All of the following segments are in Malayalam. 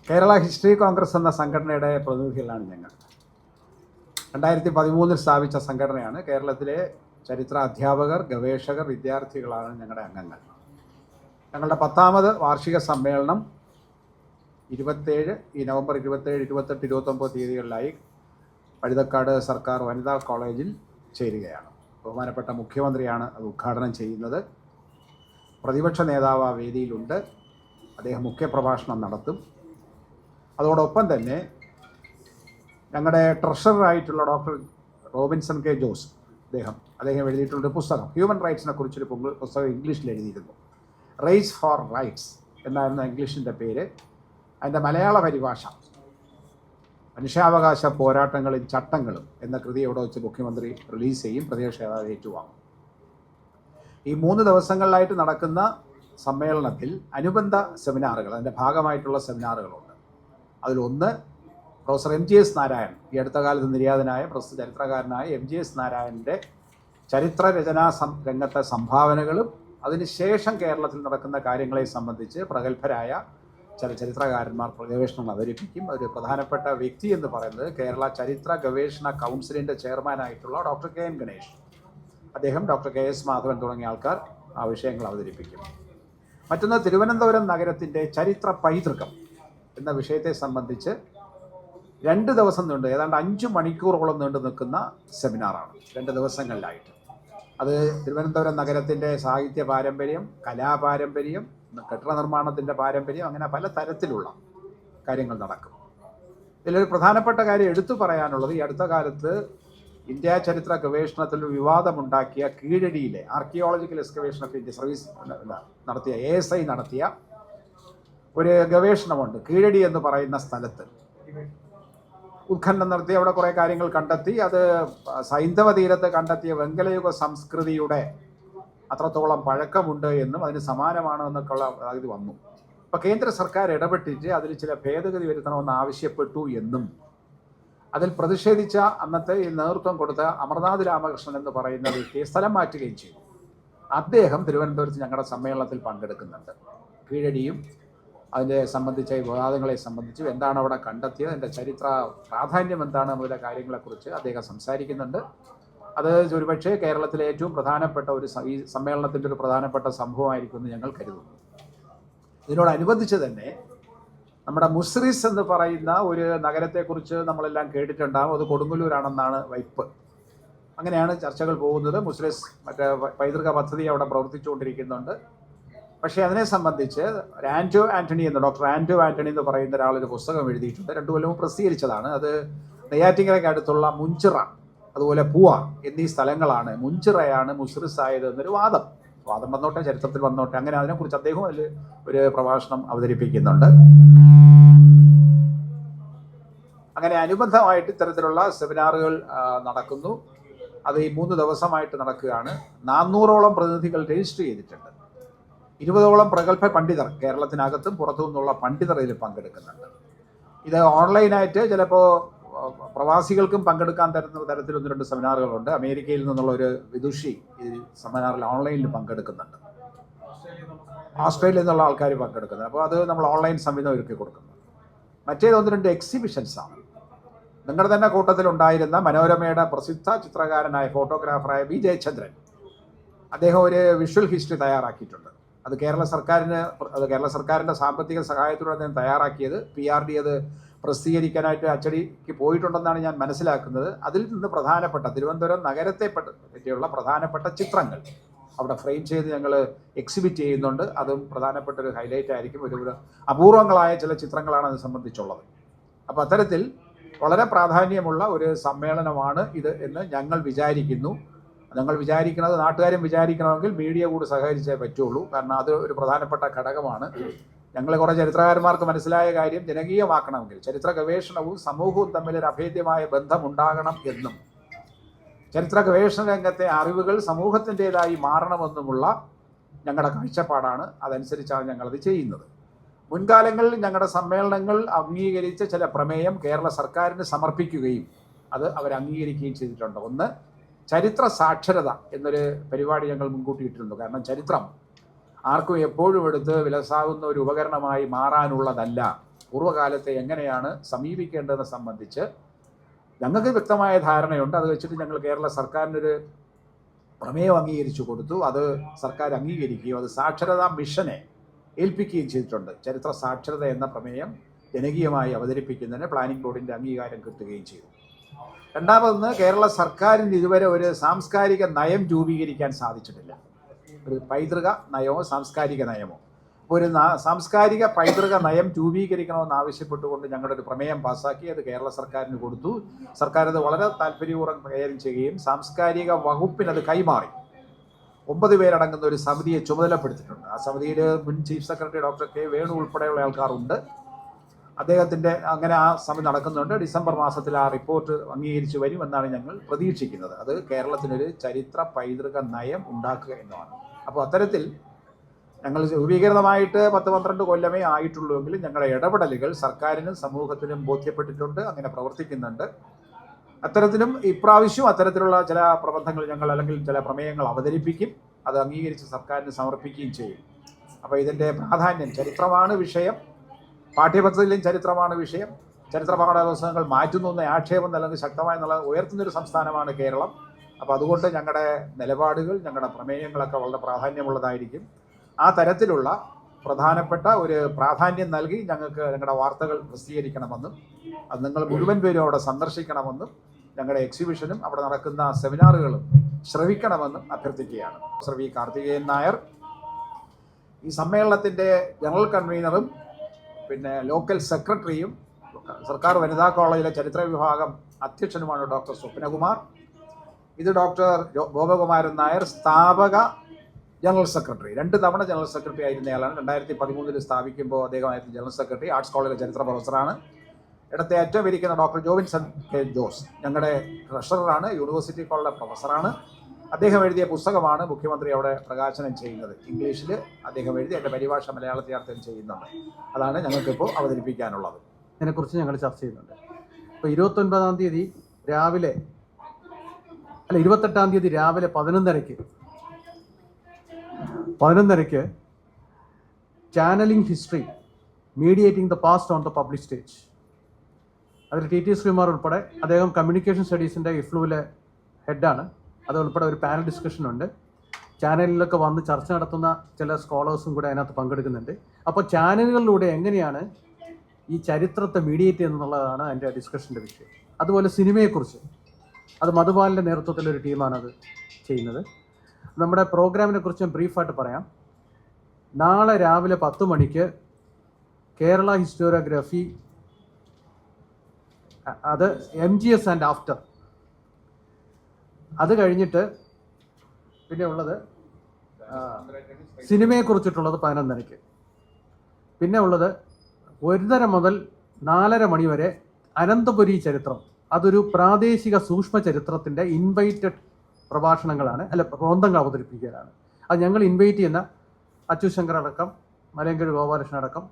കേരള ഹിസ്റ്ററി കോൺഗ്രസ് എന്ന സംഘടനയുടെ പ്രതിനിധികളാണ് ഞങ്ങൾ. 2013 സ്ഥാപിച്ച സംഘടനയാണ്. കേരളത്തിലെ ചരിത്ര അധ്യാപകർ, ഗവേഷകർ, വിദ്യാർത്ഥികളാണ് ഞങ്ങളുടെ അംഗങ്ങൾ. ഞങ്ങളുടെ 10ാമത് വാർഷിക സമ്മേളനം നവംബർ 27, 28, 29 തീയതികളിലായി പഴുതക്കാട് സർക്കാർ വനിതാ കോളേജിൽ ചേരുകയാണ്. ബഹുമാനപ്പെട്ട മുഖ്യമന്ത്രിയാണ് അത് ഉദ്ഘാടനം ചെയ്യുന്നത്. പ്രതിപക്ഷ നേതാവ് ആ വേദിയിലുണ്ട്. അദ്ദേഹം മുഖ്യപ്രഭാഷണം നടത്തും. അതോടൊപ്പം തന്നെ ഞങ്ങളുടെ ട്രഷററായിട്ടുള്ള ഡോക്ടർ റോബിൻസൺ കെ ജോസ് അദ്ദേഹം എഴുതിയിട്ടുള്ളൊരു പുസ്തകം, ഹ്യൂമൻ റൈറ്റ്സിനെ കുറിച്ചൊരു പുസ്തകം ഇംഗ്ലീഷിൽ എഴുതിയിരുന്നു. റൈറ്റ്സ് ഫോർ റൈറ്റ്സ് എന്നായിരുന്നു ഇംഗ്ലീഷിൻ്റെ പേര്. അതിൻ്റെ മലയാള പരിഭാഷ മനുഷ്യാവകാശ പോരാട്ടങ്ങളിൽ ചട്ടങ്ങളും എന്ന കൃതിയോടെ വെച്ച് മുഖ്യമന്ത്രി റിലീസ് ചെയ്യും. പ്രതിപക്ഷ നേതാവ് ഏറ്റുവാങ്ങും. ഈ 3 ദിവസങ്ങളിലായിട്ട് നടക്കുന്ന സമ്മേളനത്തിൽ അനുബന്ധ സെമിനാറുകൾ, അതിൻ്റെ ഭാഗമായിട്ടുള്ള സെമിനാറുകളുണ്ട്. അതിലൊന്ന് പ്രൊഫസർ MGS നാരായൺ, ഈ അടുത്ത കാലത്ത് നിര്യാതനായ പ്രസിദ്ധ ചരിത്രകാരനായ MGS നാരായണൻ്റെ ചരിത്രരചനാ രംഗത്തെ സംഭാവനകളും അതിനുശേഷം കേരളത്തിൽ നടക്കുന്ന കാര്യങ്ങളെ സംബന്ധിച്ച് പ്രഗത്ഭരായ ചില ചരിത്രകാരന്മാർ ഗവേഷണങ്ങൾ അവതരിപ്പിക്കും. ഒരു പ്രധാനപ്പെട്ട വ്യക്തി എന്ന് പറയുന്നത് കേരള ചരിത്ര ഗവേഷണ കൗൺസിലിൻ്റെ ചെയർമാനായിട്ടുള്ള ഡോക്ടർ KN ഗണേഷ്, അദ്ദേഹം, ഡോക്ടർ KS മാധവൻ തുടങ്ങിയ ആൾക്കാർ ആ വിഷയങ്ങൾ അവതരിപ്പിക്കും. മറ്റൊന്ന് തിരുവനന്തപുരം നഗരത്തിൻ്റെ ചരിത്ര പൈതൃകം എന്ന വിഷയത്തെ സംബന്ധിച്ച് 2 ദിവസം നീണ്ട്, ഏതാണ്ട് 5 മണിക്കൂറോളം നീണ്ടു നിൽക്കുന്ന സെമിനാറാണ് 2 ദിവസങ്ങളിലായിട്ട്. അത് തിരുവനന്തപുരം നഗരത്തിൻ്റെ സാഹിത്യ പാരമ്പര്യം, കലാപാരമ്പര്യം, കെട്ടിട നിർമ്മാണത്തിൻ്റെ പാരമ്പര്യം, അങ്ങനെ പല തരത്തിലുള്ള കാര്യങ്ങൾ നടക്കും. ഇതിലൊരു പ്രധാനപ്പെട്ട കാര്യം എടുത്തു പറയാനുള്ളത്, ഈ അടുത്ത കാലത്ത് ഇന്ത്യ ചരിത്ര ഗവേഷണത്തിൽ വിവാദമുണ്ടാക്കിയ കീഴടിയിലെ archaeological excavation of India service നടത്തിയ ASI നടത്തിയ ഒരു ഗവേഷണമുണ്ട്. കീഴടി എന്ന് പറയുന്ന സ്ഥലത്ത് ഉത്ഖനനം നടത്തി അവിടെ കുറേ കാര്യങ്ങൾ കണ്ടെത്തി. അത് സൈന്ധവ തീരത്ത് കണ്ടെത്തിയ വെങ്കലയുഗ സംസ്കൃതിയുടെ അത്രത്തോളം പഴക്കമുണ്ട് എന്നും അതിന് സമാനമാണ് എന്നൊക്കെയുള്ള ഇത് വന്നു. അപ്പോൾ കേന്ദ്ര സർക്കാർ ഇടപെട്ടിട്ട് അതിൽ ചില ഭേദഗതി വരുത്തണമെന്ന് ആവശ്യപ്പെട്ടു എന്നും അതിൽ പ്രതിഷേധിച്ച അന്നത്തെ ഈ നേതൃത്വം കൊടുത്ത അമർനാഥ് രാമകൃഷ്ണൻ എന്ന് പറയുന്ന വ്യക്തിയെ സ്ഥലം മാറ്റുകയും ചെയ്തു. അദ്ദേഹം തിരുവനന്തപുരത്ത് ഞങ്ങളുടെ സമ്മേളനത്തിൽ പങ്കെടുക്കുന്നുണ്ട്. കീഴടിയും അതിനെ സംബന്ധിച്ച വിവാദങ്ങളെ സംബന്ധിച്ച് എന്താണ് അവിടെ കണ്ടെത്തിയത്, അതിൻ്റെ ചരിത്ര പ്രാധാന്യം എന്താണ് മുതല കാര്യങ്ങളെക്കുറിച്ച് അദ്ദേഹം സംസാരിക്കുന്നുണ്ട്. അത് ഒരുപക്ഷെ കേരളത്തിലെ ഏറ്റവും പ്രധാനപ്പെട്ട ഈ സമ്മേളനത്തിൻ്റെ ഒരു പ്രധാനപ്പെട്ട സംഭവമായിരിക്കുമെന്ന് ഞങ്ങൾ കരുതുന്നു. ഇതിനോടനുബന്ധിച്ച് തന്നെ നമ്മുടെ മുസ്രിസ് എന്ന് പറയുന്ന ഒരു നഗരത്തെക്കുറിച്ച് നമ്മളെല്ലാം കേട്ടിട്ടുണ്ടാകും. അത് കൊടുങ്ങല്ലൂരാണെന്നാണ് വൈപ്പ്. അങ്ങനെയാണ് ചർച്ചകൾ പോകുന്നത്. മുസ്രിസ് മറ്റേ പൈതൃക പദ്ധതി അവിടെ പ്രവർത്തിച്ചുകൊണ്ടിരിക്കുന്നുണ്ട്. പക്ഷേ അതിനെ സംബന്ധിച്ച് ഡോക്ടർ ആൻഡ്രൂ ആൻ്റണി എന്ന് പറയുന്ന ഒരാളൊരു പുസ്തകം എഴുതിയിട്ടുണ്ട്. 2 കൊല്ലവും പ്രസിദ്ധീകരിച്ചതാണ്. അത് നെയ്യാറ്റിൻകരയ്ക്ക് അടുത്തുള്ള മുഞ്ചിറ, അതുപോലെ പൂവാർ എന്നീ സ്ഥലങ്ങളാണ്, മുഞ്ചിറയാണ് മുസ്രിസ് ആയത് എന്നൊരു വാദം വന്നോട്ടെ, ചരിത്രത്തിൽ വന്നോട്ടെ. അങ്ങനെ അതിനെക്കുറിച്ച് അദ്ദേഹം അതിൽ ഒരു പ്രഭാഷണം അവതരിപ്പിക്കുന്നുണ്ട്. അങ്ങനെ അനുബന്ധമായിട്ട് ഇത്തരത്തിലുള്ള സെമിനാറുകൾ നടക്കുന്നു. അത് ഈ 3 ദിവസമായിട്ട് നടക്കുകയാണ്. 400ഓളം പ്രതിനിധികൾ രജിസ്റ്റർ ചെയ്തിട്ടുണ്ട്. 20ഓളം പ്രഗത്ഭ പണ്ഡിതർ, കേരളത്തിനകത്തും പുറത്തു നിന്നുള്ള പണ്ഡിതർ ഇതിൽ പങ്കെടുക്കുന്നുണ്ട്. ഇത് ഓൺലൈനായിട്ട് ചിലപ്പോൾ പ്രവാസികൾക്കും പങ്കെടുക്കാൻ തരുന്ന തരത്തിൽ 1-2 സെമിനാറുകളുണ്ട്. അമേരിക്കയിൽ നിന്നുള്ള ഒരു വിദുഷി ഈ സെമിനാറിൽ ഓൺലൈനിൽ പങ്കെടുക്കുന്നുണ്ട്. ഓസ്ട്രേലിയയിൽ നിന്നുള്ള ആൾക്കാർ പങ്കെടുക്കുന്നുണ്ട്. അപ്പോൾ അത് നമ്മൾ ഓൺലൈൻ സംവിധാനം ഒരുക്കി കൊടുക്കുന്നു. മറ്റേത് 1-2 എക്സിബിഷൻസാണ്. നിങ്ങളുടെ തന്നെ കൂട്ടത്തിലുണ്ടായിരുന്ന മനോരമയുടെ പ്രസിദ്ധ ചിത്രകാരനായ ഫോട്ടോഗ്രാഫറായ B. ജയചന്ദ്രൻ, അദ്ദേഹം ഒരു വിഷ്വൽ ഹിസ്റ്ററി തയ്യാറാക്കിയിട്ടുണ്ട്. അത് കേരള സർക്കാരിൻ്റെ സാമ്പത്തിക സഹായത്തോടെ അദ്ദേഹം തയ്യാറാക്കിയത്. PRD അത് പ്രസിദ്ധീകരിക്കാനായിട്ട് അച്ചടിക്ക് പോയിട്ടുണ്ടെന്നാണ് ഞാൻ മനസ്സിലാക്കുന്നത്. അതിൽ നിന്ന് പ്രധാനപ്പെട്ട തിരുവനന്തപുരം നഗരത്തെ പറ്റിയുള്ള പ്രധാനപ്പെട്ട ചിത്രങ്ങൾ അവിടെ ഫ്രെയിം ചെയ്ത് ഞങ്ങൾ എക്സിബിറ്റ് ചെയ്യുന്നുണ്ട്. അതും പ്രധാനപ്പെട്ട ഒരു ഹൈലൈറ്റ് ആയിരിക്കും. ഒരു അപൂർവങ്ങളായ ചില ചിത്രങ്ങളാണ് അത് സംബന്ധിച്ചുള്ളത്. അപ്പോൾ അത്തരത്തിൽ വളരെ പ്രാധാന്യമുള്ള ഒരു സമ്മേളനമാണ് ഇത് എന്ന് ഞങ്ങൾ വിചാരിക്കുന്നു. ഞങ്ങൾ വിചാരിക്കുന്നത്, നാട്ടുകാരും വിചാരിക്കണമെങ്കിൽ മീഡിയ കൂടി സഹകരിച്ചേ പറ്റുള്ളൂ. കാരണം അത് ഒരു പ്രധാനപ്പെട്ട ഘടകമാണ്. ഞങ്ങൾ കുറേ ചരിത്രകാരന്മാർക്ക് മനസ്സിലായ കാര്യം, ജനകീയമാക്കണമെങ്കിൽ ചരിത്ര ഗവേഷണവും സമൂഹവും തമ്മിൽ ഒരു അഭേദ്യമായ ബന്ധമുണ്ടാകണം എന്നും ചരിത്ര ഗവേഷണ രംഗത്തെ അറിവുകൾ സമൂഹത്തിൻ്റെതായി മാറണമെന്നുമുള്ള ഞങ്ങളുടെ കാഴ്ചപ്പാടാണ്. അതനുസരിച്ചാണ് ഞങ്ങളത് ചെയ്യുന്നത്. മുൻകാലങ്ങളിൽ ഞങ്ങളുടെ സമ്മേളനങ്ങൾ അംഗീകരിച്ച ചില പ്രമേയം കേരള സർക്കാരിന് സമർപ്പിക്കുകയും അത് അവർ അംഗീകരിക്കുകയും ചെയ്തിട്ടുണ്ട്. ഒന്ന്, ചരിത്ര സാക്ഷരത എന്നൊരു പരിപാടി ഞങ്ങൾ മുൻകൂട്ടി ഇട്ടിരുന്നു. കാരണം ചരിത്രം ആർക്കും എപ്പോഴും എടുത്ത് വിലസാകുന്ന ഒരു ഉപകരണമായി മാറാനുള്ളതല്ല. പൂർവ്വകാലത്തെ എങ്ങനെയാണ് സമീപിക്കേണ്ടതെന്ന് സംബന്ധിച്ച് ഞങ്ങൾക്ക് വ്യക്തമായ ധാരണയുണ്ട്. അത് വെച്ചിട്ട് ഞങ്ങൾ കേരള സർക്കാരിനൊരു പ്രമേയം അംഗീകരിച്ചു കൊടുത്തു. അത് സർക്കാർ അംഗീകരിക്കുകയും അത് സാക്ഷരതാ മിഷനെ ഏൽപ്പിക്കുകയും ചെയ്തിട്ടുണ്ട്. ചരിത്ര സാക്ഷരത എന്ന പ്രമേയം ജനകീയമായി അവതരിപ്പിക്കുന്നതിന് പ്ലാനിംഗ് ബോർഡിൻ്റെ അംഗീകാരം കിട്ടുകയും ചെയ്തു. രണ്ടാമതൊന്ന്, കേരള സർക്കാരിന് ഇതുവരെ ഒരു സാംസ്കാരിക നയം രൂപീകരിക്കാൻ സാധിച്ചിട്ടില്ല. ഒരു പൈതൃക നയമോ സാംസ്കാരിക നയമോ. ഒരു സാംസ്കാരിക പൈതൃക നയം രൂപീകരിക്കണമെന്ന് ആവശ്യപ്പെട്ടുകൊണ്ട് ഞങ്ങളുടെ ഒരു പ്രമേയം പാസ്സാക്കി അത് കേരള സർക്കാരിന് കൊടുത്തു. സർക്കാർ അത് വളരെ താല്പര്യപൂർവ്വം കൈകാര്യം ചെയ്യുകയും സാംസ്കാരിക വകുപ്പിന് അത് കൈമാറി 9 പേരടങ്ങുന്ന ഒരു സമിതിയെ ചുമതലപ്പെടുത്തിയിട്ടുണ്ട്. ആ സമിതിയിൽ മുൻ chief secretary doctor K Venu ഉൾപ്പെടെയുള്ള ആൾക്കാരുണ്ട്. അദ്ദേഹത്തിൻ്റെ അങ്ങനെ ആ സമിതി നടക്കുന്നുണ്ട്. ഡിസംബർ മാസത്തിൽ ആ റിപ്പോർട്ട് അംഗീകരിച്ച് വരുമെന്നാണ് ഞങ്ങൾ പ്രതീക്ഷിക്കുന്നത്. അത് കേരളത്തിനൊരു ചരിത്ര പൈതൃക നയം ഉണ്ടാക്കുക എന്നതാണ്. അപ്പോൾ അത്തരത്തിൽ ഞങ്ങൾ രൂപീകൃതമായിട്ട് 10-12 കൊല്ലമേ ആയിട്ടുള്ളൂവെങ്കിലും ഞങ്ങളുടെ ഇടപെടലുകൾ സർക്കാരിനും സമൂഹത്തിനും ബോധ്യപ്പെട്ടിട്ടുണ്ട്, അങ്ങനെ പ്രവർത്തിക്കുന്നുണ്ട്. അത്തരത്തിലും ഇപ്രാവശ്യം അത്തരത്തിലുള്ള ചില പ്രബന്ധങ്ങൾ ഞങ്ങൾ അല്ലെങ്കിൽ ചില പ്രമേയങ്ങൾ അവതരിപ്പിക്കും. അത് അംഗീകരിച്ച് സർക്കാരിന് സമർപ്പിക്കുകയും ചെയ്യും. അപ്പോൾ ഇതിൻ്റെ പ്രാധാന്യം, ചരിത്രമാണ് വിഷയം, പാഠ്യപദ്ധതിയിലും ചരിത്രമാണ് വിഷയം. ചരിത്ര പാഠപുസ്തകങ്ങൾ മാറ്റുന്നു എന്ന ആക്ഷേപം അല്ലെങ്കിൽ ശക്തമായി ഉയർത്തുന്നൊരു സംസ്ഥാനമാണ് കേരളം. അപ്പോൾ അതുകൊണ്ട് ഞങ്ങളുടെ നിലപാടുകൾ, ഞങ്ങളുടെ പ്രമേയങ്ങളൊക്കെ വളരെ പ്രാധാന്യമുള്ളതായിരിക്കും. ആ തരത്തിലുള്ള പ്രധാനപ്പെട്ട ഒരു പ്രാധാന്യം നൽകി ഞങ്ങളുടെ വാർത്തകൾ പ്രസിദ്ധീകരിക്കണമെന്നും അത് നിങ്ങൾ മുഴുവൻ പേരും അവിടെ സന്ദർശിക്കണമെന്നും ഞങ്ങളുടെ എക്സിബിഷനും അവിടെ നടക്കുന്ന സെമിനാറുകളും ശ്രവിക്കണമെന്നും അഭ്യർത്ഥിക്കുകയാണ്. സർ വി കാർത്തികേയൻ നായർ ഈ സമ്മേളനത്തിൻ്റെ ജനറൽ കൺവീനറും പിന്നെ ലോക്കൽ സെക്രട്ടറിയും സർക്കാർ വനിതാ കോളേജിലെ ചരിത്ര വിഭാഗം അധ്യക്ഷനുമാണ് ഡോക്ടർ സ്വപ്നകുമാർ. ഇത് ഡോക്ടർ ഗോപകുമാരൻ നായർ, സ്ഥാപക ജനറൽ സെക്രട്ടറി, 2 തവണ ജനറൽ സെക്രട്ടറി ആയിരുന്നയാളാണ്. 2013 സ്ഥാപിക്കുമ്പോൾ അദ്ദേഹമായിരുന്നു ജനറൽ സെക്രട്ടറി. ആർട്സ് കോളേജിലെ ചരിത്ര പ്രൊഫസറാണ്. ഇടത്തെ ഏറ്റവും ഇരിക്കുന്ന ഡോക്ടർ ജോവിൻസൺ കെ ജോസ് ഞങ്ങളുടെ ട്രഷററാണ്, യൂണിവേഴ്സിറ്റി കോളേജിലെ പ്രൊഫസറാണ്. അദ്ദേഹം എഴുതിയ പുസ്തകമാണ് മുഖ്യമന്ത്രി അവിടെ പ്രകാശനം ചെയ്യുന്നത്. ഇംഗ്ലീഷിൽ അദ്ദേഹം എഴുതി, എൻ്റെ പരിഭാഷ മലയാളത്തിൽ അർത്ഥം ചെയ്യുന്നുണ്ട്. അതാണ് ഞങ്ങൾക്കിപ്പോൾ അവതരിപ്പിക്കാനുള്ളത്. ഇതിനെക്കുറിച്ച് ഞങ്ങൾ ചർച്ച ചെയ്യുന്നുണ്ട്. ഇപ്പോൾ 29-ാം തീയതി രാവിലെ 28-ാം തീയതി രാവിലെ 11:30 channelling history, mediating the past on the public stage. അതിൽ ടി ശ്രീകുമാർ ഉൾപ്പെടെ, അദ്ദേഹം കമ്മ്യൂണിക്കേഷൻ സ്റ്റഡീസിൻ്റെ ഇഫ്ലുവിലെ ഹെഡാണ്. അതുൾപ്പെടെ ഒരു പാനൽ ഡിസ്കഷൻ ഉണ്ട്. ചാനലിലൊക്കെ വന്ന് ചർച്ച നടത്തുന്ന ചില സ്കോളേഴ്സും കൂടെ അതിനകത്ത് പങ്കെടുക്കുന്നുണ്ട്. അപ്പോൾ ചാനലുകളിലൂടെ എങ്ങനെയാണ് ഈ ചരിത്രത്തെ മീഡിയേറ്റ് ചെയ്യുന്നതെന്നുള്ളതാണ് അതിൻ്റെ ഡിസ്കഷൻ്റെ വിഷയം. അതുപോലെ സിനിമയെക്കുറിച്ച്, അത് മധുപാലിൻ്റെ നേതൃത്വത്തിലൊരു ടീമാണ് അത് ചെയ്യുന്നത്. നമ്മുടെ പ്രോഗ്രാമിനെ കുറിച്ച് ഞാൻ ബ്രീഫായിട്ട് പറയാം. നാളെ രാവിലെ 10 മണിക്ക് കേരള ഹിസ്റ്റോറിയോഗ്രാഫി, അത് MGS ആൻഡ് ആഫ്റ്റർ. അത് കഴിഞ്ഞിട്ട് പിന്നെ ഉള്ളത് സിനിമയെക്കുറിച്ചിട്ടുള്ളത് 11:30. പിന്നെ ഉള്ളത് 1:30 മുതൽ 4:30 മണി വരെ അനന്തപുരി ചരിത്രം. അതൊരു പ്രാദേശിക സൂക്ഷ്മ ചരിത്രത്തിൻ്റെ ഇൻവൈറ്റഡ് പ്രഭാഷണങ്ങളാണ്, പ്രബന്ധങ്ങൾ അവതരിപ്പിക്കാനാണ്. അത് ഞങ്ങൾ ഇൻവൈറ്റ് ചെയ്യുന്ന അച്യുശങ്കർ അടക്കം, മലയങ്കഴ് ഗോപാലകൃഷ്ണൻ അടക്കം,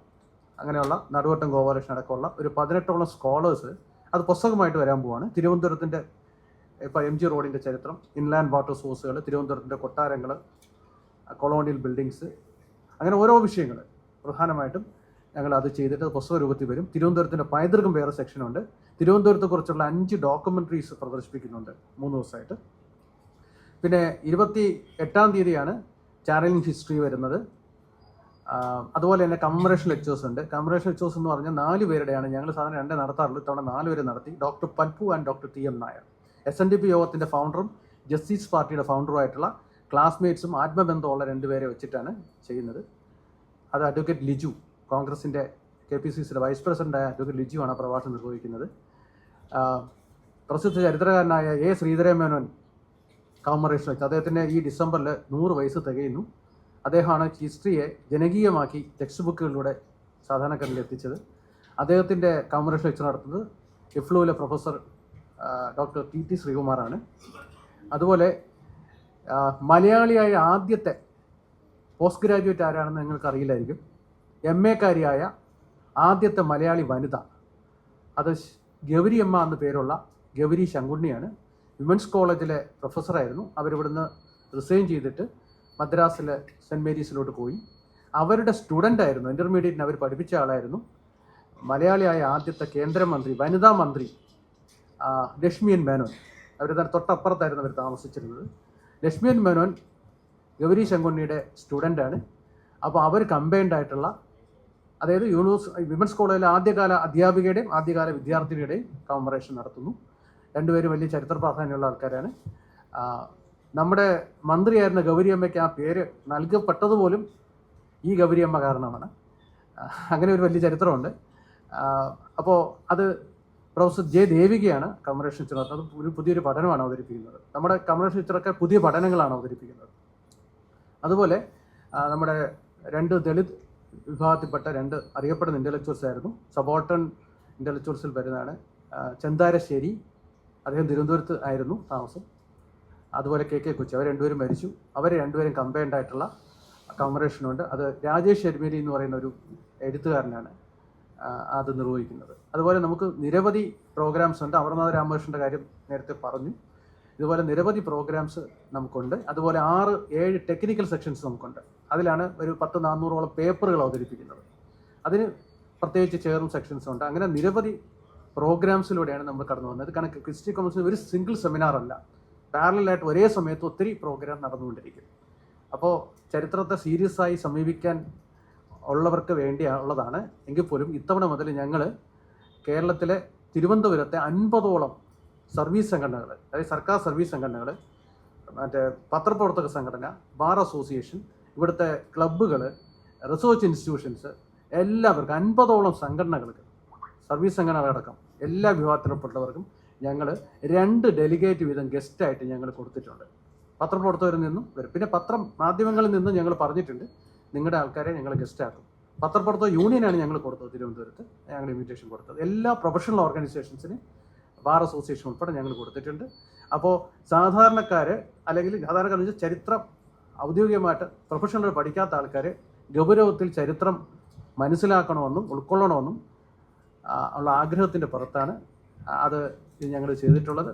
അങ്ങനെയുള്ള നടുവട്ടം ഗോപാലകൃഷ്ണൻ അടക്കമുള്ള ഒരു 18ഓളം സ്കോളേഴ്സ് അത് പുസ്തകമായിട്ട് വരാൻ പോവാണ്. തിരുവനന്തപുരത്തിൻ്റെ ഇപ്പോൾ MG റോഡിൻ്റെ ചരിത്രം, ഇൻലാൻഡ് വാട്ടർ സോഴ്സുകൾ, തിരുവനന്തപുരത്തിൻ്റെ കൊട്ടാരങ്ങൾ, കൊളോണിയൽ ബിൽഡിങ്സ്, അങ്ങനെ ഓരോ വിഷയങ്ങൾ പ്രധാനമായിട്ടും ഞങ്ങൾ അത് ചെയ്തിട്ട് പുസ്തക രൂപത്തിൽ വരും. തിരുവനന്തപുരത്തിൻ്റെ പൈതൃകം വേറെ സെക്ഷനുണ്ട്. തിരുവനന്തപുരത്തെക്കുറിച്ചുള്ള 5 ഡോക്യുമെൻ്ററീസ് പ്രദർശിപ്പിക്കുന്നുണ്ട് 3 ദിവസമായിട്ട്. പിന്നെ 28-ാം തീയതിയാണ് ചാനലിംഗ് ഹിസ്റ്ററി വരുന്നത്. അതുപോലെ തന്നെ കമ്മറേഷൻ ലെക്ചേഴ്സ് ഉണ്ട്. കമ്മറേഷൻ ലെക്ചേഴ്സ് എന്ന് പറഞ്ഞാൽ 4 പേരുടെയാണ്. ഞങ്ങൾ സാധാരണ 2 നടത്താറുള്ളൂ, ഇത്തവണ 4 പേര് നടത്തി. Doctor Palpu and doctor TM Nair, SNDP യോഗത്തിൻ്റെ ഫൗണ്ടറും ജസ്റ്റിസ് പാർട്ടിയുടെ ഫൗണ്ടറുമായിട്ടുള്ള ക്ലാസ്മേറ്റ്സും ആത്മബന്ധമുള്ള 2 പേരെ വെച്ചിട്ടാണ് ചെയ്യുന്നത്. അത് അഡ്വക്കേറ്റ് ലിജു, കോൺഗ്രസിൻ്റെ KPCCയുടെ വൈസ് പ്രസിഡൻ്റായ അഡ്വക്കേറ്റ് ലിജുവാണ് പ്രഭാഷണം നിർവഹിക്കുന്നത്. പ്രസിദ്ധ ചരിത്രകാരനായ A. ശ്രീധരമേനോൻ കമ്മറേഷൻ വെച്ച്, അദ്ദേഹത്തിന് ഈ ഡിസംബറിൽ 100 വയസ്സ് തികയുന്നു. അദ്ദേഹമാണ് ഹിസ്റ്ററിയെ ജനകീയമാക്കി ടെക്സ്റ്റ് ബുക്കുകളിലൂടെ സാധാരണക്കാരിൽ എത്തിച്ചത്. അദ്ദേഹത്തിൻ്റെ കമ്മറേഷൻ ലെക്ചർ നടത്തുന്നത് ഇഫ്ലുവിലെ പ്രൊഫസർ ഡോക്ടർ TT ശ്രീകുമാറാണ്. അതുപോലെ മലയാളിയായ ആദ്യത്തെ പോസ്റ്റ് ഗ്രാജുവേറ്റ് ആരാണെന്ന് നിങ്ങൾക്ക് അറിയില്ലായിരിക്കും. MA കാരിയായ ആദ്യത്തെ മലയാളി വനിത, അത് ഗൗരി അമ്മ എന്ന പേരുള്ള ഗൗരി ശങ്കുണ്ണിയാണ്. വിമൻസ് കോളേജിലെ പ്രൊഫസറായിരുന്നു. അവരിവിടുന്ന് റിസൈൻ ചെയ്തിട്ട് മദ്രാസിലെ സെൻറ്റ് മേരീസിലോട്ട് പോയി. അവരുടെ സ്റ്റുഡൻ്റ് ആയിരുന്നു, ഇൻ്റർമീഡിയറ്റിന് അവർ പഠിപ്പിച്ച ആളായിരുന്നു. മലയാളിയായ ആദ്യത്തെ കേന്ദ്രമന്ത്രി, വനിതാ മന്ത്രി ലക്ഷ്മിയൻ മേനോൻ. അവർ തൊട്ടപ്പുറത്തായിരുന്നു അവർ താമസിച്ചിരുന്നത്. ലക്ഷ്മിയൻ മേനോൻ ഗൗരി ശങ്കുണ്ണിയുടെ സ്റ്റുഡൻ്റാണ്. അപ്പോൾ അവർ കമ്പൈൻഡ് ആയിട്ടുള്ള, അതായത് വിമൻസ് കോളേജിലെ ആദ്യകാല അധ്യാപികയുടെയും ആദ്യകാല വിദ്യാർത്ഥിനിയുടെയും കമമറേഷൻ നടത്തുന്നു. രണ്ടുപേരും വലിയ ചരിത്ര പ്രാധാന്യമുള്ള ആൾക്കാരാണ്. നമ്മുടെ മന്ത്രിയായിരുന്ന ഗൗരിയമ്മയ്ക്ക് ആ പേര് നൽകപ്പെട്ടതുപോലും ഈ ഗൗരിയമ്മ കാരണമാണ്. അങ്ങനെ ഒരു വലിയ ചരിത്രമുണ്ട്. അപ്പോൾ അത് പ്രൊഫസർ ജെ ദേവികയാണ് കമമറേഷൻ ചിത്രത്തിൽ. അത് ഒരു പുതിയൊരു പഠനമാണ് അവതരിപ്പിക്കുന്നത്. നമ്മുടെ കമമറേഷൻ ചിത്രക്കാർ പുതിയ പഠനങ്ങളാണ് അവതരിപ്പിക്കുന്നത്. അതുപോലെ നമ്മുടെ 2 ദളിത് വിഭാഗത്തിൽപ്പെട്ട 2 അറിയപ്പെടുന്ന ഇൻ്റലക്ച്വൽസ് ആയിരുന്നു. സബോൾട്ടൺ ഇൻ്റലക്ച്വൽസിൽ വരുന്നതാണ് ചെന്താരശ്ശേരി, അദ്ദേഹം തിരുവനന്തപുരത്ത് ആയിരുന്നു താമസം. അതുപോലെ KK കൊച്ചി, അവർ രണ്ടുപേരും മരിച്ചു. അവർ രണ്ടുപേരും കമ്പൈൻഡ് ആയിട്ടുള്ള കമമറേഷനുണ്ട്. അത് രാജേഷ് എരുമേലി എന്ന് പറയുന്ന ഒരു എഴുത്തുകാരനാണ് അത് നിർവഹിക്കുന്നത്. അതുപോലെ നമുക്ക് നിരവധി പ്രോഗ്രാംസ് ഉണ്ട്. അമർനാഥ് രാമകൃഷ്ണൻ്റെ കാര്യം നേരത്തെ പറഞ്ഞു. ഇതുപോലെ നിരവധി പ്രോഗ്രാംസ് നമുക്കുണ്ട്. അതുപോലെ 6-7 ടെക്നിക്കൽ സെക്ഷൻസ് നമുക്കുണ്ട്. അതിലാണ് ഒരു 400ഓളം പേപ്പറുകൾ അവതരിപ്പിക്കുന്നത്. അതിന് പ്രത്യേകിച്ച് ചേർന്ന സെക്ഷൻസ് ഉണ്ട്. അങ്ങനെ നിരവധി പ്രോഗ്രാംസിലൂടെയാണ് നമ്മൾ കടന്നു വന്നത്. കാരണം ക്രിസ്റ്റി കോമൺസിൽ ഒരു സിംഗിൾ സെമിനാർ അല്ല, പാരലലായിട്ട് ഒരേ സമയത്ത് ഒത്തിരി പ്രോഗ്രാം നടന്നുകൊണ്ടിരിക്കും. അപ്പോൾ ചരിത്രത്തെ സീരിയസ് ആയി സമീപിക്കാൻ ഉള്ളവർക്ക് വേണ്ടിയുള്ളതാണ്. എങ്കിൽ പോലും ഇത്തവണ മുതൽ ഞങ്ങൾ കേരളത്തിലെ തിരുവനന്തപുരത്തെ 50ഓളം സർവീസ് സംഘടനകൾ, അതായത് സർക്കാർ സർവീസ് സംഘടനകൾ, മറ്റേ പത്രപ്രവർത്തക സംഘടന, ബാർ അസോസിയേഷൻ, ഇവിടുത്തെ ക്ലബ്ബുകൾ, റിസർച്ച് ഇൻസ്റ്റിറ്റ്യൂഷൻസ്, എല്ലാവർക്കും 50ഓളം സംഘടനകൾക്ക്, സർവീസ് സംഘടനകളടക്കം എല്ലാ വിഭാഗത്തിൽപ്പെട്ടവർക്കും ഞങ്ങൾ 2 ഡെലിഗേറ്റ് വീതം ഗസ്റ്റായിട്ട് ഞങ്ങൾ കൊടുത്തിട്ടുണ്ട്. പത്രപ്രവർത്തകരിൽ നിന്നും വരും. പിന്നെ മാധ്യമങ്ങളിൽ നിന്നും ഞങ്ങൾ പറഞ്ഞിട്ടുണ്ട് നിങ്ങളുടെ ആൾക്കാരെ ഞങ്ങൾ ഗസ്റ്റാക്കും. പത്രപ്രവർത്തക യൂണിയനാണ് ഞങ്ങൾ കൊടുത്തത്. തിരുവനന്തപുരത്ത് ഞങ്ങൾ ഇൻവിറ്റേഷൻ കൊടുത്തത്. എല്ലാ പ്രൊഫഷണൽ ഓർഗനൈസേഷൻസിന്, ബാർ അസോസിയേഷൻ ഉൾപ്പെടെ ഞങ്ങൾ കൊടുത്തിട്ടുണ്ട്. അപ്പോൾ സാധാരണക്കാർ, അല്ലെങ്കിൽ സാധാരണക്കാരെന്ന് വെച്ചാൽ ചരിത്രം ഔദ്യോഗികമായിട്ട് പ്രൊഫഷണൽ പഠിക്കാത്ത ആൾക്കാർ ഗൗരവത്തിൽ ചരിത്രം മനസ്സിലാക്കണമെന്നും ഉൾക്കൊള്ളണമെന്നും ഉള്ള ആഗ്രഹത്തിൻ്റെ പുറത്താണ് അത് ഞങ്ങൾ ചെയ്തിട്ടുള്ളത്.